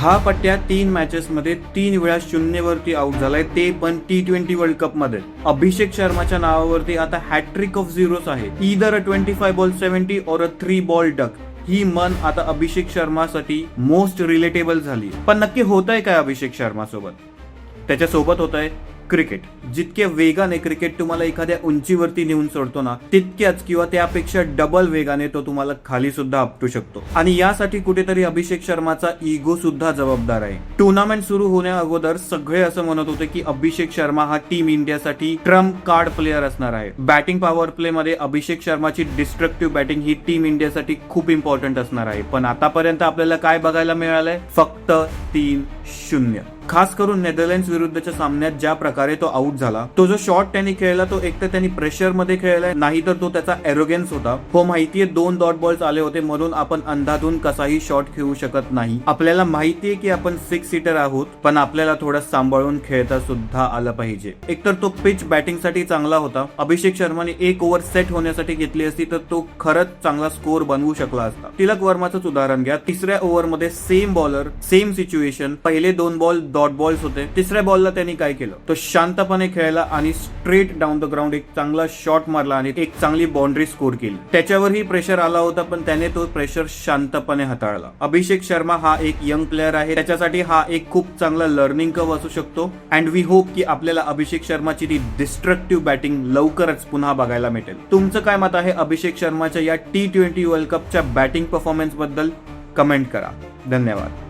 हा पट्ट्या 3 मॅचेस मध्ये 3 वेळा 0 वरती आउट झालाय, ते पण T20 वर्ल्ड कप मध्ये. अभिषेक शर्माच्या नावावरती आता हॅट्रिक ऑफ झिरोस आहे. ईदर अ 25 बॉल 70 और अ 3 बॉल डक. ही मन आता अभिषेक शर्मासाठी मोस्ट रिलेटेबल झाली. पण नक्की होतंय काय अभिषेक शर्मा सोबत? त्याच्यासोबत होतंय क्रिकेट. जितक्या वेगाने क्रिकेट तुम्हाला एखाद्या उंचीवरती नेऊन सोडतो ना, तितक्याच किंवा त्यापेक्षा डबल वेगाने तो तुम्हाला खाली सुद्धा आपटू शकतो. आणि यासाठी कुठेतरी अभिषेक शर्माचा इगो सुद्धा जबाबदार आहे. टुर्नामेंट सुरू होण्या अगोदर सगळे असं म्हणत होते की अभिषेक शर्मा हा टीम इंडियासाठी ट्रम्प कार्ड प्लेअर असणार आहे. बॅटिंग पॉवर प्ले मध्ये अभिषेक शर्माची डिस्ट्रक्टिव्ह बॅटिंग ही टीम इंडियासाठी खूप इम्पॉर्टंट असणार आहे. पण आतापर्यंत आपल्याला काय बघायला मिळालंय? फक्त 3-0. खास करून नेदरलँड्स विरुद्धच्या सामन्यात ज्या प्रकारे तो आउट झाला, तो जो शॉट त्यांनी खेळला तो एक तर त्यांनी प्रेशर मध्ये खेळलाय, नाही तर तो त्याचा एरोगन्स होता. हो माहितीये 2 डॉट बॉल्स आले होते म्हणून आपण अंधाधून कसाही शॉट खेळू शकत नाही. आपल्याला माहितीये की आपण 6 सीटर आहोत, पण आपल्याला थोडं सांभाळून खेळता सुद्धा आलं पाहिजे. एकतर तो पिच बॅटिंग साठी चांगला होता. अभिषेक शर्माने 1 ओव्हर सेट होण्यासाठी घेतली असती तर तो खरंच चांगला स्कोर बनवू शकला असता. तिलक वर्माचंच उदाहरण घ्या. 3ऱ्या ओव्हर मध्ये सेम बॉलर, सेम सिच्युएशन, पहिले 2 बॉल डॉट बॉल्स होते. 3ऱ्या बॉलला त्यांनी काय केलं? तो शांतपणे खेळला आणि स्ट्रेट डाऊन द ग्राउंड एक चांगला शॉट मारला आणि एक चांगली बाउंड्री स्कोर केली. त्याच्यावरही प्रेशर आला होता, पण त्याने तो प्रेशर शांतपणे हाताळला. अभिषेक शर्मा हा एक यंग प्लेअर आहे, त्याच्यासाठी हा एक खूप चांगला लर्निंग कर्व असू शकतो. अँड वी होप की आपल्याला अभिषेक शर्माची ती डिस्ट्रक्टिव्ह बॅटिंग लवकरच पुन्हा बघायला मिळेल. तुमचं काय मत आहे अभिषेक शर्माच्या या T20 वर्ल्ड कपच्या बॅटिंग परफॉर्मन्स बद्दल? कमेंट करा. धन्यवाद.